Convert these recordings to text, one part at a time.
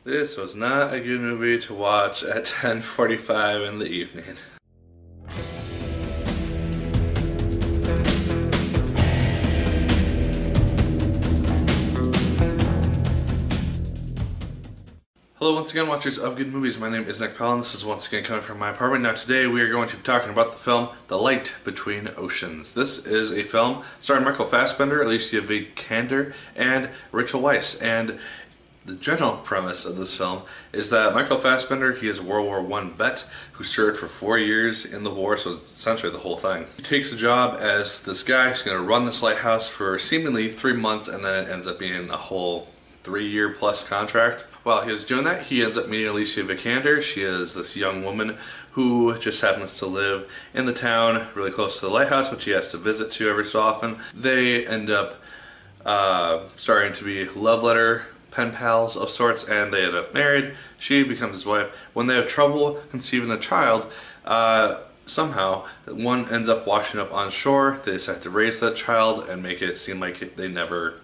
This was not a good movie to watch at 10:45 in the evening. Hello once again, watchers of good movies. My name is Nick Pell and this is once again coming from my apartment. Now today we are going to be talking about the film The Light Between Oceans. This is a film starring Michael Fassbender, Alicia Vikander, and Rachel Weisz. And the general premise of this film is that Michael Fassbender, he is a World War I vet who served for 4 years in the war, so essentially the whole thing. He takes a job as this guy who's going to run this lighthouse for seemingly 3 months, and then it ends up being a whole 3-year plus contract. While he was doing that, he ends up meeting Alicia Vikander. She is this young woman who just happens to live in the town really close to the lighthouse, which he has to visit to every so often. They end up starting to be love letter pen pals of sorts, and they end up married. She becomes his wife. When they have trouble conceiving a child, somehow one ends up washing up on shore. They decide to raise that child and make it seem like they never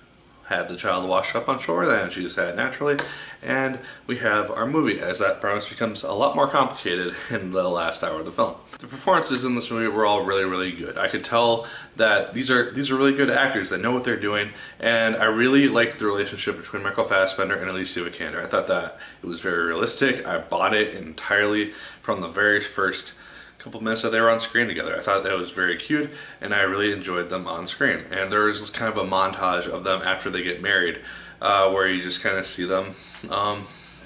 had the child wash up on shore, then she just had it naturally, and we have our movie as that premise becomes a lot more complicated in the last hour of the film. The performances in this movie were all really good. I could tell that these are really good actors that know what they're doing, and I really liked the relationship between Michael Fassbender and Alicia Vikander. I thought that it was very realistic. I bought it entirely from the very first couple minutes that they were on screen together. I thought that was very cute, and I really enjoyed them on screen. And there was kind of a montage of them after they get married, where you just kind of see them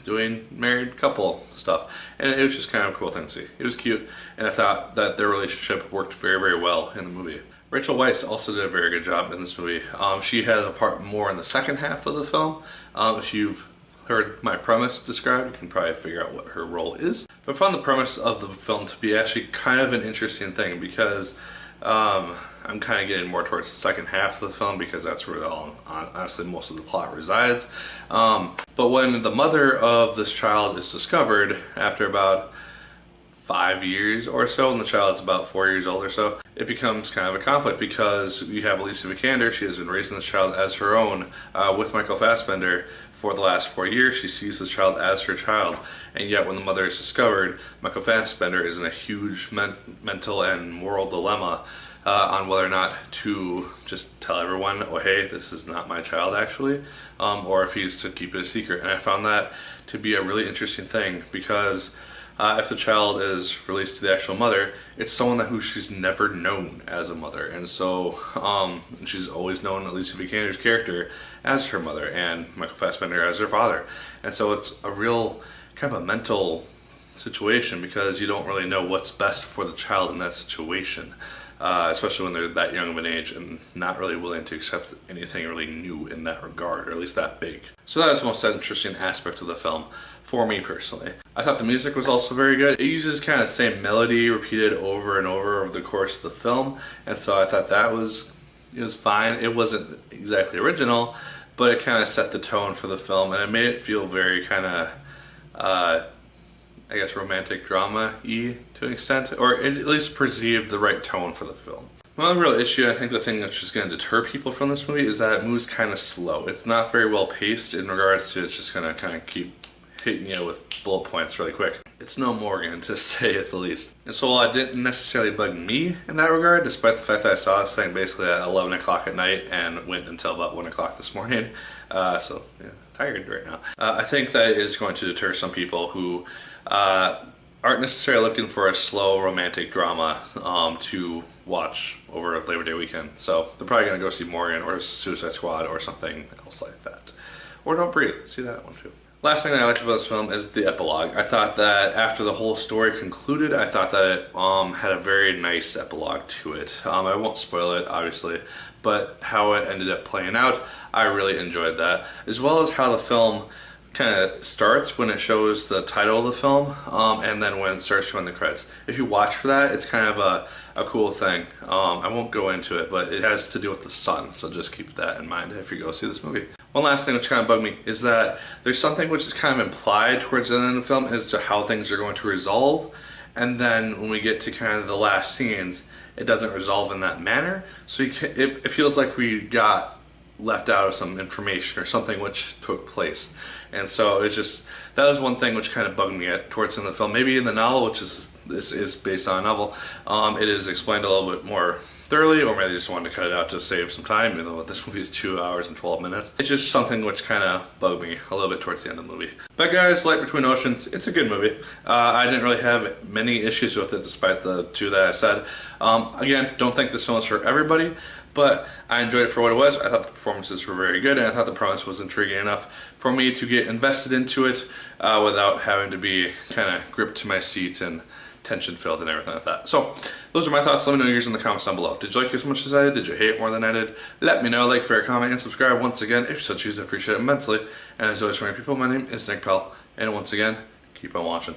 doing married couple stuff, and it was just kind of a cool thing to see. It was cute, and I thought that their relationship worked very well in the movie. Rachel Weisz also did a very good job in this movie. She has a part more in the second half of the film. If you've heard my premise described, you can probably figure out what her role is. But I found the premise of the film to be actually kind of an interesting thing, because I'm kind of getting more towards the second half of the film, because that's where honestly most of the plot resides. But when the mother of this child is discovered after about 5 years or so, and the child's about 4 years old or so, it becomes kind of a conflict, because you have Alicia Vikander. She has been raising this child as her own with Michael Fassbender for the last 4 years. She sees this child as her child, and yet when the mother is discovered, Michael Fassbender is in a huge mental and moral dilemma on whether or not to just tell everyone, oh hey, this is not my child actually, or if he's to keep it a secret. And I found that to be a really interesting thing, because if the child is released to the actual mother, it's someone who she's never known as a mother, and so she's always known Alicia Vikander's character as her mother and Michael Fassbender as her father, and so it's a real kind of a mental situation, because you don't really know what's best for the child in that situation, especially when they're that young of an age and not really willing to accept anything really new in that regard, or at least that big. So that is the most interesting aspect of the film for me personally. I thought the music was also very good. It uses kind of the same melody repeated over and over the course of the film, and so I thought that was fine. It wasn't exactly original, but it kind of set the tone for the film, and it made it feel very kind of I guess romantic drama-y to an extent, or it at least perceived the right tone for the film. My only real issue, and I think the thing that's just going to deter people from this movie, is that it moves kind of slow. It's not very well paced in regards to it's just going to kind of keep hitting you with bullet points really quick. It's no Morgan, to say at the least. And so while it didn't necessarily bug me in that regard, despite the fact that I saw this thing basically at 11 o'clock at night and went until about 1 o'clock this morning, so yeah, tired right now. I think that is going to deter some people who aren't necessarily looking for a slow romantic drama to watch over Labor Day weekend. So they're probably going to go see Morgan or Suicide Squad or something else like that. Or Don't Breathe, see that one too. Last thing that I liked about this film is the epilogue. I thought that after the whole story concluded, I thought that it had a very nice epilogue to it. I won't spoil it, obviously, but how it ended up playing out, I really enjoyed that. As well as how the film kind of starts when it shows the title of the film, and then when it starts showing the credits. If you watch for that, it's kind of a cool thing. I won't go into it, but it has to do with the sun, so just keep that in mind if you go see this movie. One last thing which kind of bugged me is that there's something which is kind of implied towards the end of the film as to how things are going to resolve, and then when we get to kind of the last scenes, it doesn't resolve in that manner. So it feels like we got left out of some information or something which took place. And so it's just, that was one thing which kind of bugged me at towards the end of the film. Maybe in the novel, which is based on a novel, it is explained a little bit more thoroughly, or maybe they just wanted to cut it out to save some time, even though this movie is 2 hours and 12 minutes. It's just something which kind of bugged me a little bit towards the end of the movie. But guys, Light Between Oceans, it's a good movie. I didn't really have many issues with it, despite the two that I said. Again, don't think this film is for everybody, but I enjoyed it for what it was. I thought the performances were very good, and I thought the premise was intriguing enough for me to get invested into it without having to be kind of gripped to my seat and tension filled and everything like that. So those are my thoughts. Let me know yours in the comments down below. Did you like it as much as I did? Did you hate it more than I did? Let me know. Like, favorite, comment, and subscribe once again if you so choose. I appreciate it immensely. And as always, for my people, my name is Nick Pell, and once again, keep on watching.